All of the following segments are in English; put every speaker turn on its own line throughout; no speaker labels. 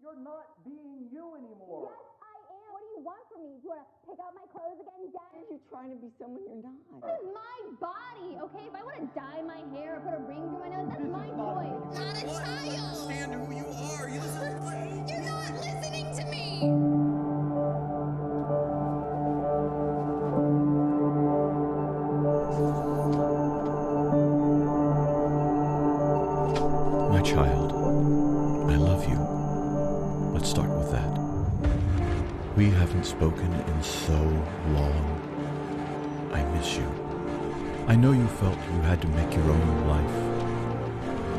You're not being you anymore.
Yes, I am. What do you want from me? Do you want to pick out my clothes again, Dad?
You're trying to be someone you're not.
This is my body, okay? If I want to dye my hair or put a ring through my nose, that's my choice.
Not a child.
Understand who you are. You listen to what?
You're not listening to me.
My child, I love you. Let's start with that. We haven't spoken in so long. I miss you. I know you felt you had to make your own life,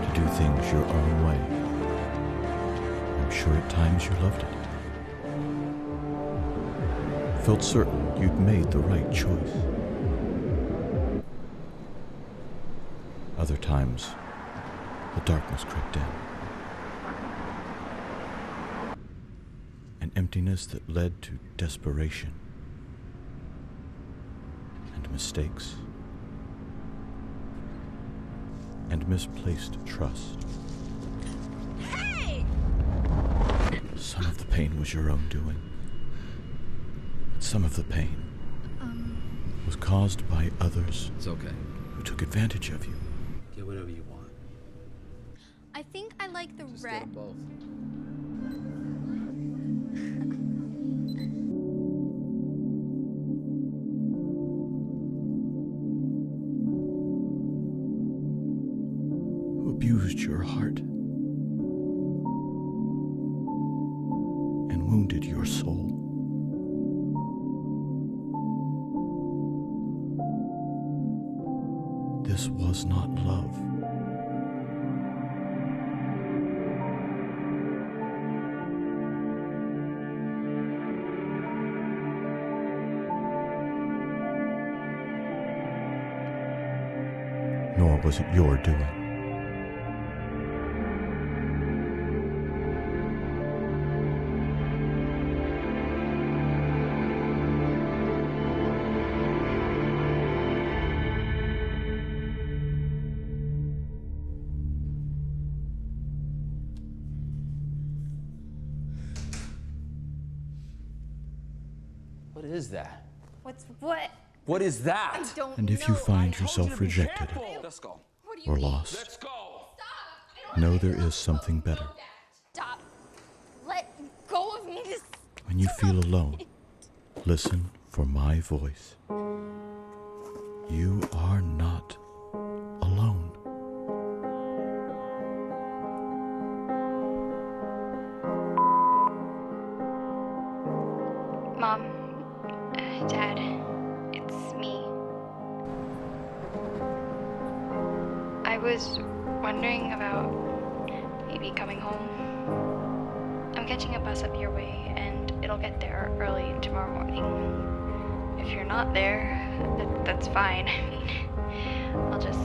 to do things your own way. I'm sure at times you loved it. Felt certain you'd made the right choice. Other times, the darkness crept in. An emptiness that led to desperation and mistakes and misplaced trust.
Hey!
Some of the pain was your own doing. But some of the pain was caused by others
It's okay.
who took advantage of you.
Get whatever you want.
I think I like the
Just get
red.
them both.
Who abused your heart and wounded your soul. This was not love. Nor was it your doing.
What is that?
What's what?
What is that?
I don't
And if you
know.
find yourself rejected
Let's go.
What do you
or
mean?
lost,
Let's go.
Stop. I don't
know
wanna
there
know.
is something better.
Stop. Let go of me. Just
When you feel alone, listen for my voice. You are not alone.
Mom, Dad, it's me. I was wondering about maybe coming home. I'm catching a bus up your way, and it'll get there early tomorrow morning. If you're not there, that's fine. I mean, I'll just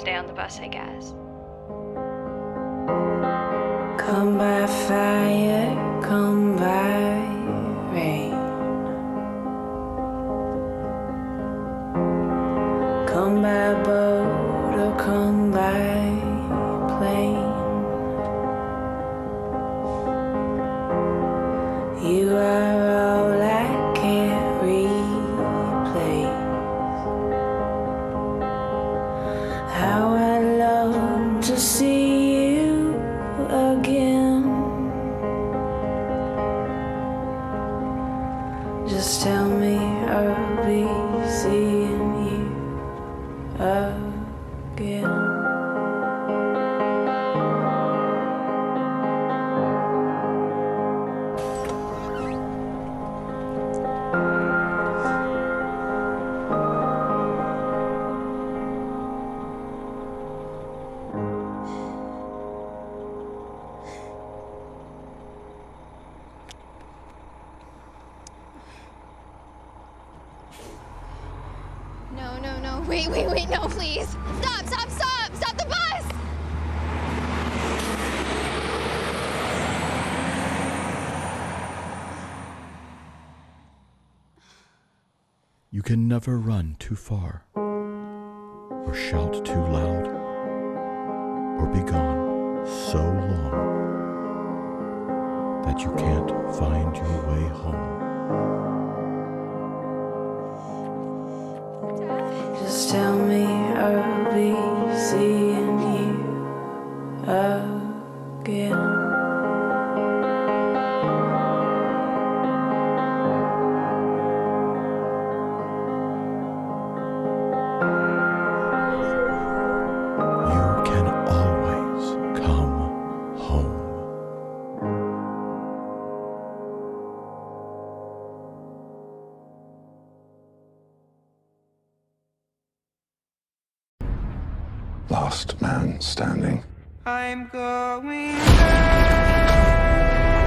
stay on the bus, I guess.
Come by fire, come by rain. Come by boat or come by plane. You are all I can't replace. How I love to see you again. Just tell me I'll be seeing you again.
No. Wait, no, please. Stop the bus!
You can never run too far, or shout too loud, or be gone so long that you can't find your way home.
Just tell me I'll be seeing you again.
You can always come home.
Last man standing.
I'm going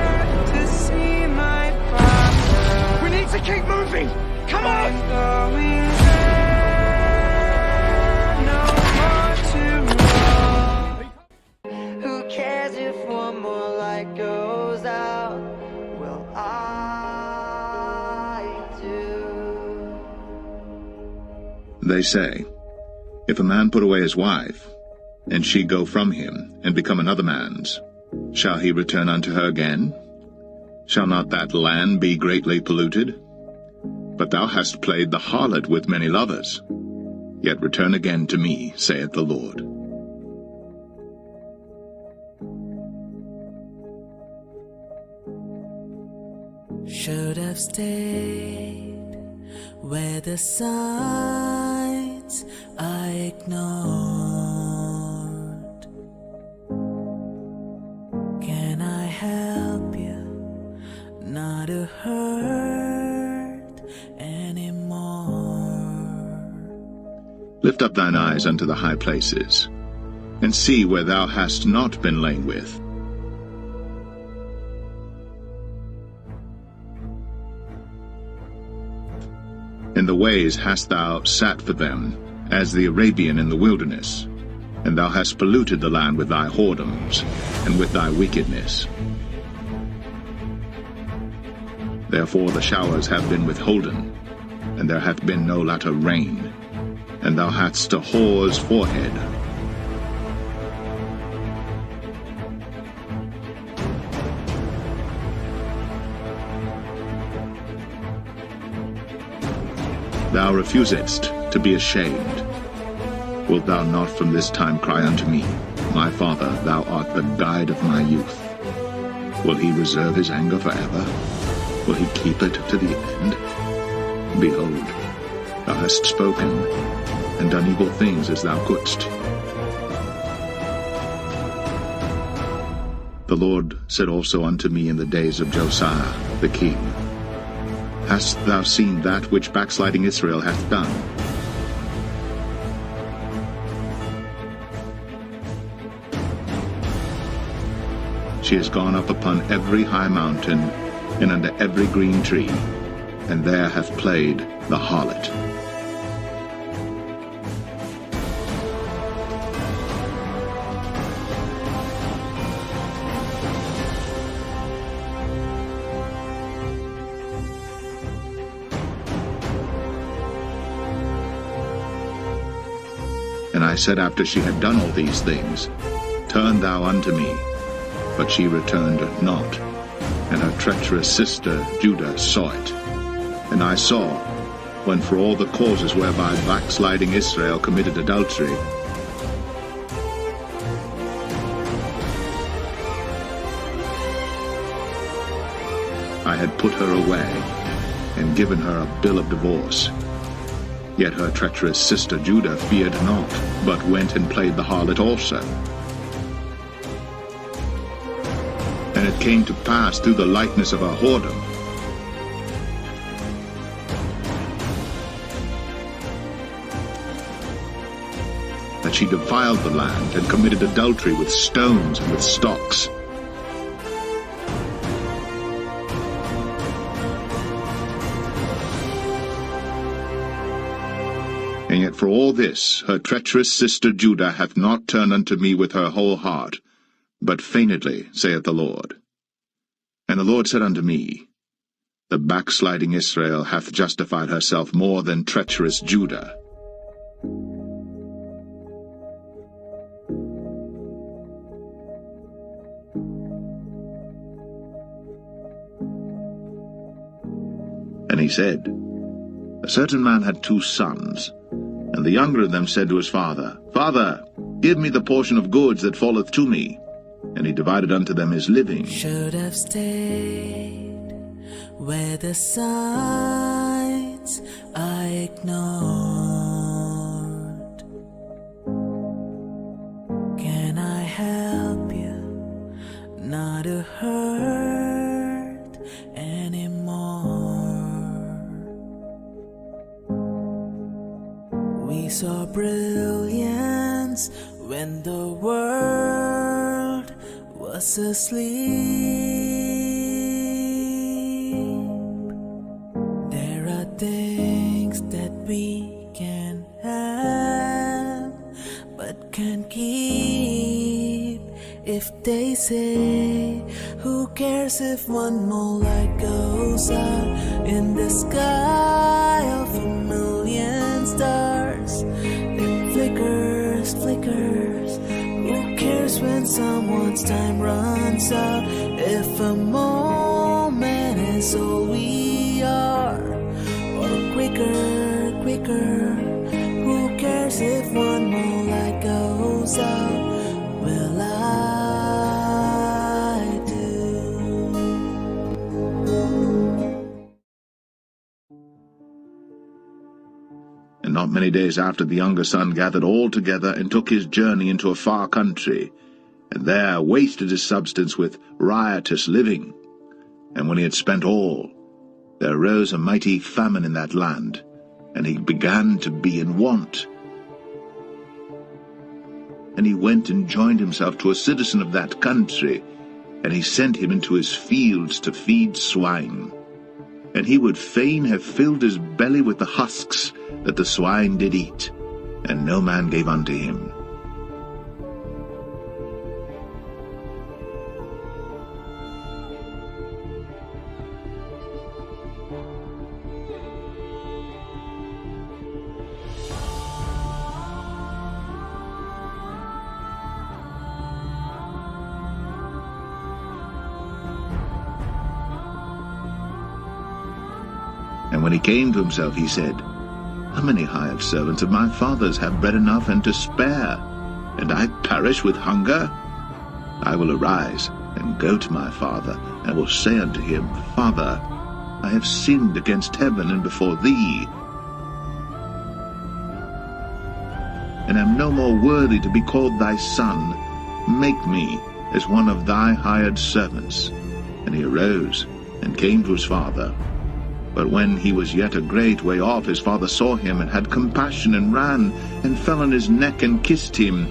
back to see my father.
We need to keep moving! Come on!
I'm going there, no more to run. Who cares if one more light goes out? Well, I do.
They say, if a man put away his wife, and she go from him, and become another man's, shall he return unto her again? Shall not that land be greatly polluted? But thou hast played the harlot with many lovers. Yet return again to me, saith the Lord.
Should have stayed where the signs I ignored. Can I help you not to hurt anymore?
Lift up thine eyes unto the high places, and see where thou hast not been lain with. In the ways hast thou sat for them, as the Arabian in the wilderness, and thou hast polluted the land with thy whoredoms, and with thy wickedness. Therefore the showers have been withholden, and there hath been no latter rain, and thou hadst a whore's forehead. Thou refusedst to be ashamed. Wilt thou not from this time cry unto me, My Father, thou art the guide of my youth? Will he reserve his anger forever? Will he keep it to the end? Behold, thou hast spoken, and done evil things as thou couldst. The Lord said also unto me in the days of Josiah the king, Hast thou seen that which backsliding Israel hath done? She has gone up upon every high mountain, and under every green tree, and there hath played the harlot. And I said after she had done all these things, Turn thou unto me. But she returned not, and her treacherous sister Judah saw it. And I saw, when for all the causes whereby backsliding Israel committed adultery, I had put her away, and given her a bill of divorce. Yet her treacherous sister Judah feared not, but went and played the harlot also. And it came to pass through the likeness of her whoredom, that she defiled the land, and committed adultery with stones and with stocks. And yet for all this her treacherous sister Judah hath not turned unto me with her whole heart, but feignedly, saith the Lord. And the Lord said unto me, The backsliding Israel hath justified herself more than treacherous Judah. And he said, A certain man had 2 sons, and the younger of them said to his father, Father, give me the portion of goods that falleth to me. And he divided unto them his living.
Should have stayed where the signs I ignored. Can I help you not to hurt anymore? We saw brilliance when the world was asleep. There are things that we can have but can't keep. If they say, who cares if one more light goes out in the sky of a million stars? It flickers, flickers. Who cares when someone's time runs out? If a moment is all we are, or quicker, quicker. Who cares if one more light goes out? Will I do?
And not many days after, the younger son gathered all together and took his journey into a far country, and there wasted his substance with riotous living. And when he had spent all, there arose a mighty famine in that land, and he began to be in want. And he went and joined himself to a citizen of that country, and he sent him into his fields to feed swine. And he would fain have filled his belly with the husks that the swine did eat, and no man gave unto him. And when he came to himself, he said, How many hired servants of my father's have bread enough and to spare, and I perish with hunger? I will arise and go to my father, and will say unto him, Father, I have sinned against heaven and before thee, and am no more worthy to be called thy son. Make me as one of thy hired servants. And he arose and came to his father. But when he was yet a great way off, his father saw him, and had compassion, and ran, and fell on his neck, and kissed him.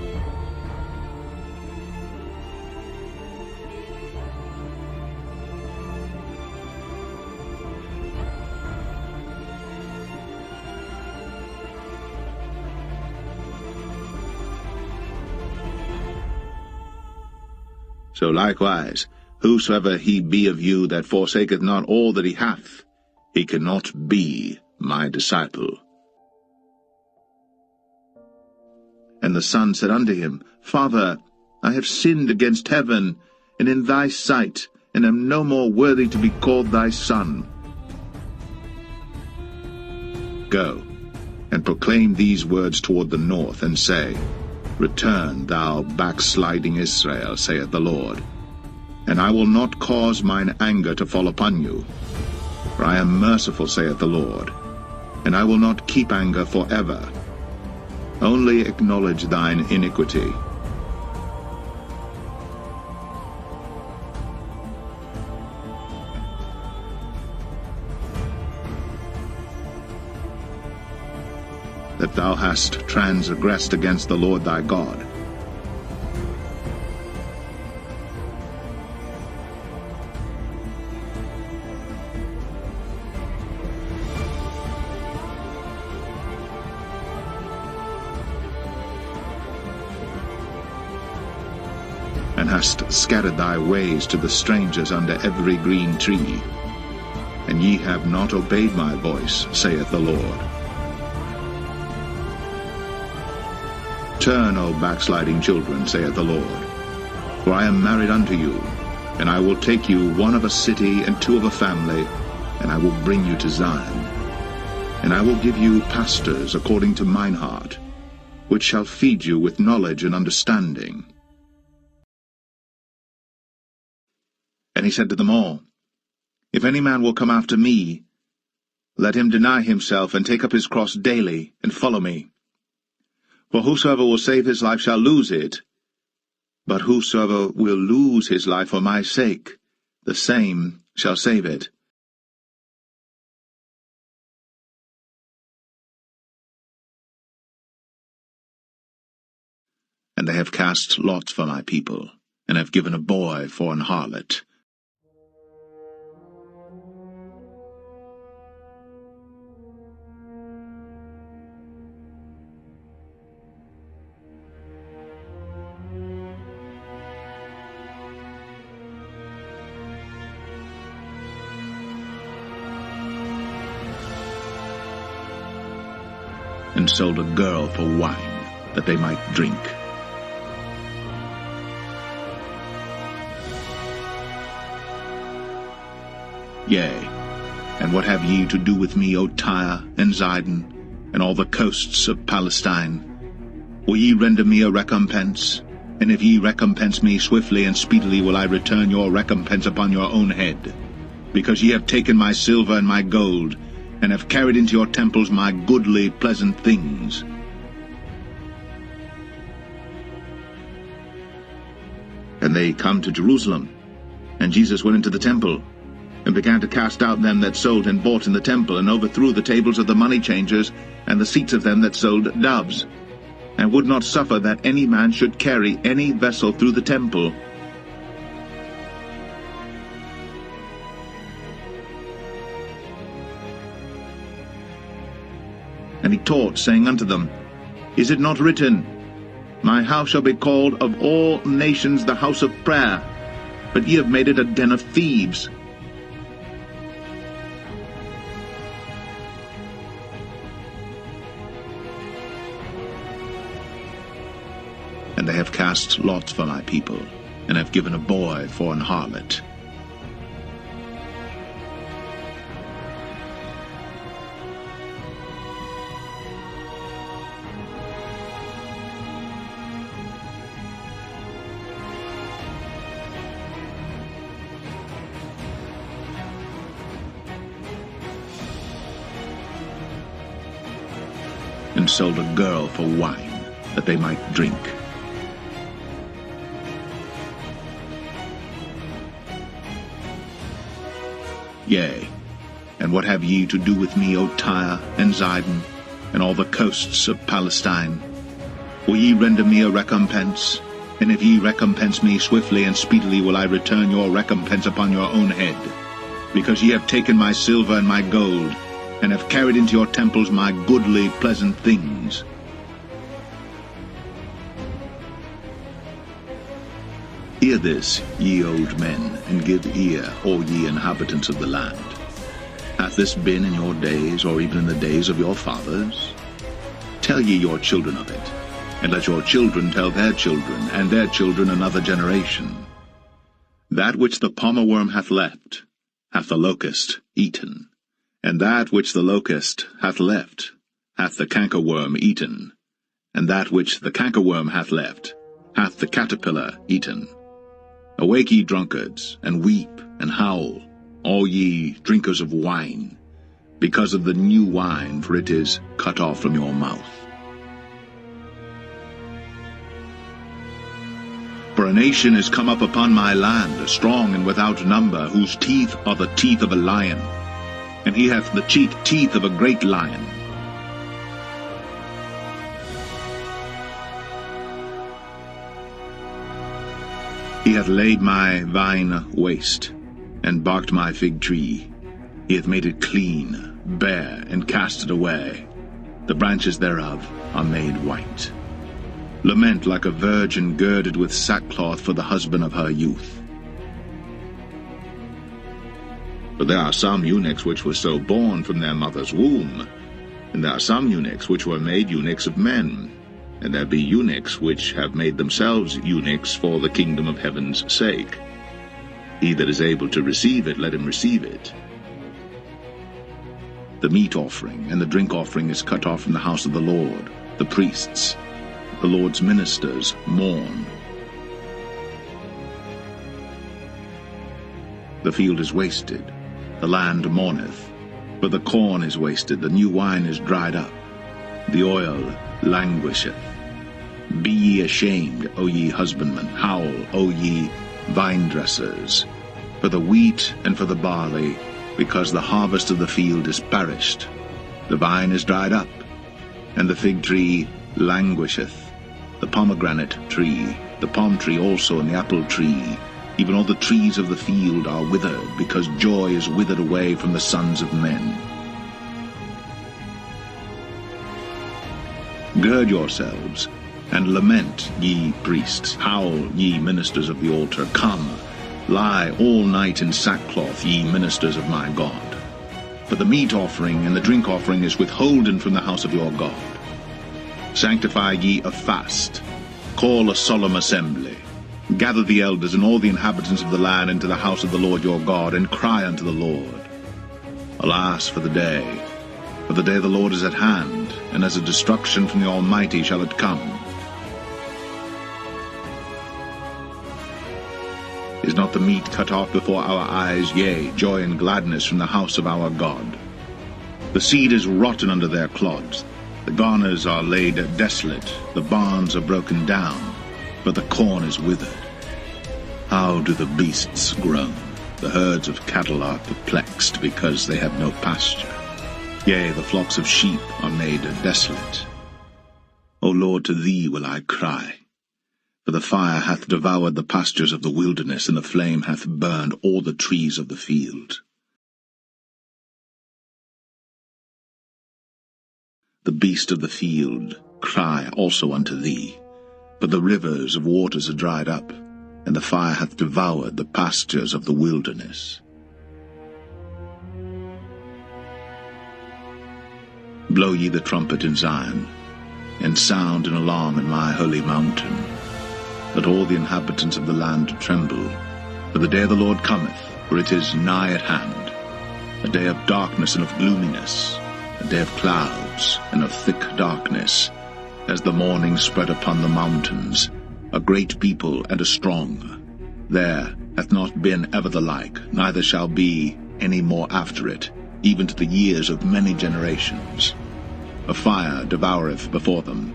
So likewise, whosoever he be of you that forsaketh not all that he hath, he cannot be my disciple. And the son said unto him, Father, I have sinned against heaven, and in thy sight, and am no more worthy to be called thy son. Go, and proclaim these words toward the north, and say, Return, thou backsliding Israel, saith the Lord, and I will not cause mine anger to fall upon you. For I am merciful, saith the Lord, and I will not keep anger forever. Only acknowledge thine iniquity. That thou hast transgressed against the Lord thy God. And hast scattered thy ways to the strangers under every green tree. And ye have not obeyed my voice, saith the Lord. Turn, O backsliding children, saith the Lord, for I am married unto you, and I will take you one of a city and two of a family, and I will bring you to Zion. And I will give you pastors according to mine heart, which shall feed you with knowledge and understanding. And he said to them all, If any man will come after me, let him deny himself, and take up his cross daily, and follow me. For whosoever will save his life shall lose it, but whosoever will lose his life for my sake, the same shall save it. And they have cast lots for my people, and have given a boy for an harlot. And sold a girl for wine, that they might drink. Yea, and what have ye to do with me, O Tyre and Zidon, and all the coasts of Palestine? Will ye render me a recompense? And if ye recompense me swiftly and speedily, will I return your recompense upon your own head? Because ye have taken my silver and my gold, and have carried into your temples my goodly, pleasant things. And they come to Jerusalem, and Jesus went into the temple, and began to cast out them that sold and bought in the temple, and overthrew the tables of the money changers, and the seats of them that sold doves, and would not suffer that any man should carry any vessel through the temple. And he taught, saying unto them, Is it not written, My house shall be called of all nations the house of prayer, but ye have made it a den of thieves? And they have cast lots for my people, and have given a boy for an harlot. And sold a girl for wine, that they might drink. Yea, and what have ye to do with me, O Tyre and Zidon, and all the coasts of Palestine? Will ye render me a recompense? And if ye recompense me swiftly and speedily, will I return your recompense upon your own head? Because ye have taken my silver and my gold, and have carried into your temples my goodly, pleasant things. Hear this, ye old men, and give ear, all ye inhabitants of the land. Hath this been in your days, or even in the days of your fathers? Tell ye your children of it, and let your children tell their children, and their children another generation. That which the palmerworm hath left, hath the locust eaten. And that which the locust hath left, hath the cankerworm eaten. And that which the cankerworm hath left, hath the caterpillar eaten. Awake, ye drunkards, and weep, and howl, all ye drinkers of wine, because of the new wine, for it is cut off from your mouth. For a nation is come up upon my land, strong and without number, whose teeth are the teeth of a lion, and he hath the cheek teeth of a great lion. He hath laid my vine waste, and barked my fig tree. He hath made it clean, bare, and cast it away. The branches thereof are made white. Lament like a virgin girded with sackcloth for the husband of her youth. But there are some eunuchs which were so born from their mother's womb, and there are some eunuchs which were made eunuchs of men, and there be eunuchs which have made themselves eunuchs for the kingdom of heaven's sake. He that is able to receive it, let him receive it. The meat offering and the drink offering is cut off from the house of the Lord. The priests, the Lord's ministers, mourn. The field is wasted, the land mourneth, but the corn is wasted, the new wine is dried up, the oil languisheth. Be ye ashamed, O ye husbandmen, howl, O ye vine dressers, for the wheat and for the barley, because the harvest of the field is perished. The vine is dried up, and the fig tree languisheth, the pomegranate tree, the palm tree also, and the apple tree, even all the trees of the field are withered, because joy is withered away from the sons of men. Gird yourselves, and lament, ye priests. Howl, ye ministers of the altar. Come, lie all night in sackcloth, ye ministers of my God. For the meat offering and the drink offering is withholden from the house of your God. Sanctify ye a fast. Call a solemn assembly. Gather the elders and all the inhabitants of the land into the house of the Lord your God, and cry unto the Lord. Alas for the day of the Lord is at hand, and as a destruction from the Almighty shall it come. Is not the meat cut off before our eyes, yea, joy and gladness from the house of our God? The seed is rotten under their clods, the garners are laid desolate, the barns are broken down, but the corn is withered. How do the beasts groan? The herds of cattle are perplexed, because they have no pasture. Yea, the flocks of sheep are made desolate. O Lord, to thee will I cry. For the fire hath devoured the pastures of the wilderness, and the flame hath burned all the trees of the field. The beast of the field cry also unto thee, but the rivers of waters are dried up, and the fire hath devoured the pastures of the wilderness. Blow ye the trumpet in Zion, and sound an alarm in my holy mountain. Let all the inhabitants of the land tremble, for the day of the Lord cometh, for it is nigh at hand, a day of darkness and of gloominess, a day of clouds and of thick darkness, as the morning spread upon the mountains, a great people and a strong. There hath not been ever the like, neither shall be any more after it, even to the years of many generations. A fire devoureth before them,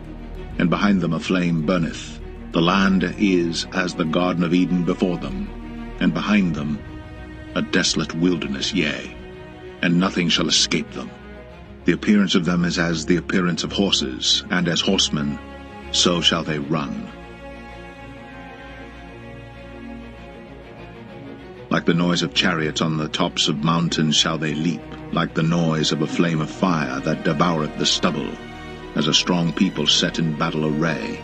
and behind them a flame burneth. The land is as the Garden of Eden before them, and behind them a desolate wilderness, yea, and nothing shall escape them. The appearance of them is as the appearance of horses, and as horsemen, so shall they run. Like the noise of chariots on the tops of mountains shall they leap, like the noise of a flame of fire that devoureth the stubble, as a strong people set in battle array.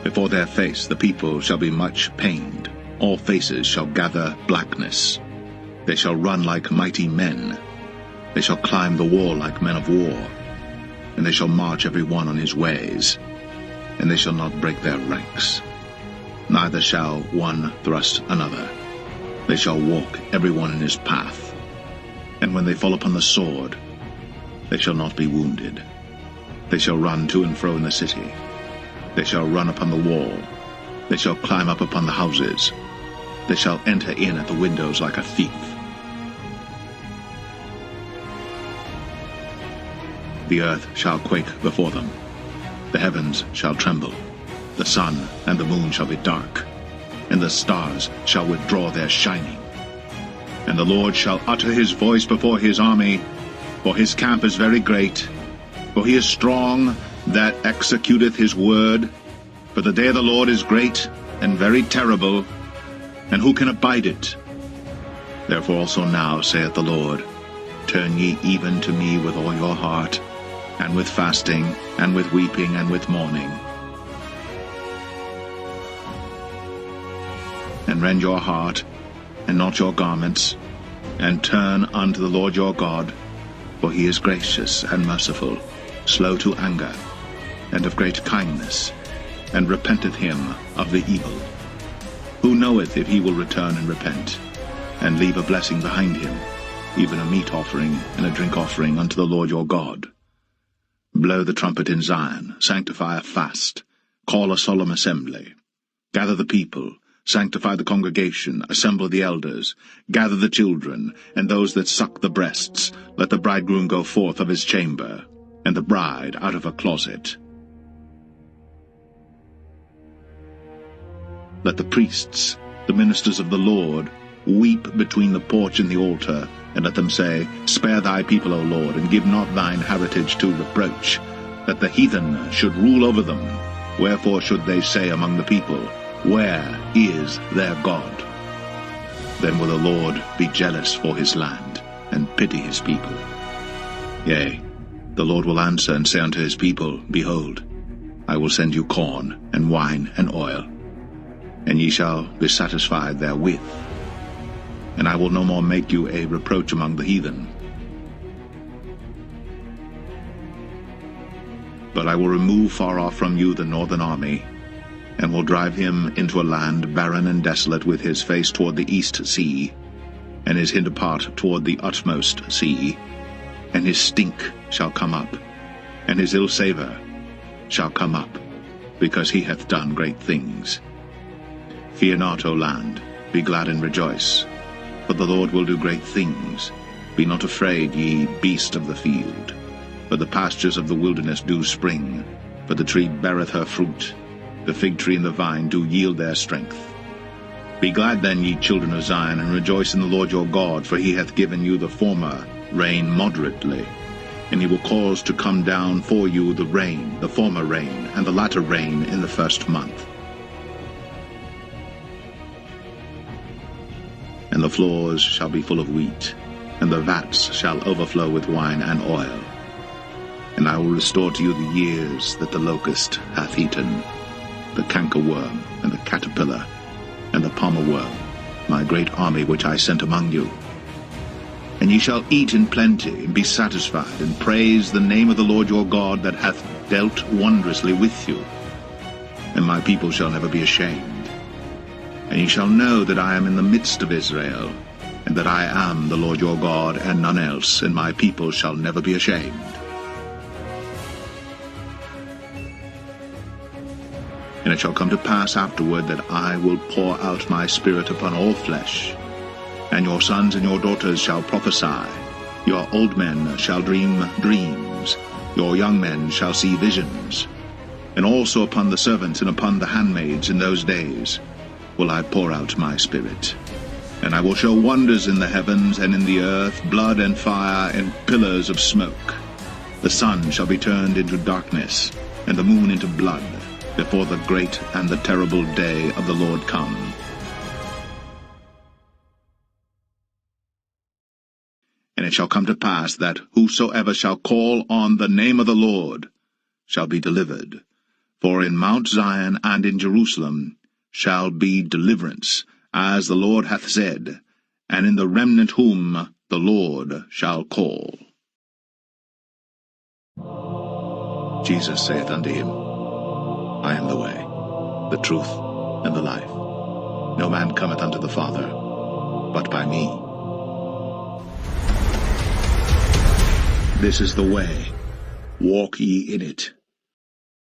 Before their face the people shall be much pained, all faces shall gather blackness. They shall run like mighty men, they shall climb the wall like men of war, and they shall march every one on his ways, and they shall not break their ranks. Neither shall one thrust another. They shall walk every one in his path, and when they fall upon the sword, they shall not be wounded. They shall run to and fro in the city. They shall run upon the wall. They shall climb up upon the houses. They shall enter in at the windows like a thief. The earth shall quake before them. The heavens shall tremble. The sun and the moon shall be dark, and the stars shall withdraw their shining. And the Lord shall utter his voice before his army, for his camp is very great, for he is strong that executeth his word. For the day of the Lord is great and very terrible, and who can abide it? Therefore also now, saith the Lord, turn ye even to me with all your heart, and with fasting, and with weeping, and with mourning. And rend your heart, and not your garments, and turn unto the Lord your God, for he is gracious and merciful, slow to anger, and of great kindness, and repenteth him of the evil. Who knoweth if he will return and repent, and leave a blessing behind him, even a meat offering and a drink offering unto the Lord your God. Blow the trumpet in Zion, sanctify a fast, call a solemn assembly. Gather the people, sanctify the congregation, assemble the elders, gather the children, and those that suck the breasts. Let the bridegroom go forth of his chamber, and the bride out of her closet. Let the priests, the ministers of the Lord, weep between the porch and the altar, and let them say, Spare thy people, O Lord, and give not thine heritage to reproach, that the heathen should rule over them. Wherefore should they say among the people, Where is their God? Then will the Lord be jealous for his land, and pity his people. Yea, the Lord will answer and say unto his people, Behold, I will send you corn, and wine, and oil, and ye shall be satisfied therewith. And I will no more make you a reproach among the heathen. But I will remove far off from you the northern army, and will drive him into a land barren and desolate, with his face toward the east sea, and his hinder part toward the utmost sea. And his stink shall come up, and his ill savour shall come up, because he hath done great things. Fear not, O land, be glad and rejoice, for the Lord will do great things. Be not afraid, ye beast of the field, for the pastures of the wilderness do spring, for the tree beareth her fruit, the fig tree and the vine do yield their strength. Be glad then, ye children of Zion, and rejoice in the Lord your God, for he hath given you the former rain moderately, and he will cause to come down for you the rain, the former rain, and the latter rain in the first month. And the floors shall be full of wheat, and the vats shall overflow with wine and oil. And I will restore to you the years that the locust hath eaten, the cankerworm, and the caterpillar, and the palmer worm, my great army which I sent among you. And ye shall eat in plenty, and be satisfied, and praise the name of the Lord your God, that hath dealt wondrously with you. And my people shall never be ashamed. And ye shall know that I am in the midst of Israel, and that I am the Lord your God, and none else, and my people shall never be ashamed. And it shall come to pass afterward that I will pour out my spirit upon all flesh, and your sons and your daughters shall prophesy, your old men shall dream dreams, your young men shall see visions, and also upon the servants and upon the handmaids in those days will I pour out my spirit. And I will show wonders in the heavens and in the earth, blood and fire and pillars of smoke. The sun shall be turned into darkness, and the moon into blood, before the great and the terrible day of the Lord come. And it shall come to pass that whosoever shall call on the name of the Lord shall be delivered. For in Mount Zion and in Jerusalem shall be deliverance, as the Lord hath said, and in the remnant whom the Lord shall call. Jesus saith unto him, I am the way, the truth, and the life. No man cometh unto the Father, but by me. This is the way, walk ye in it.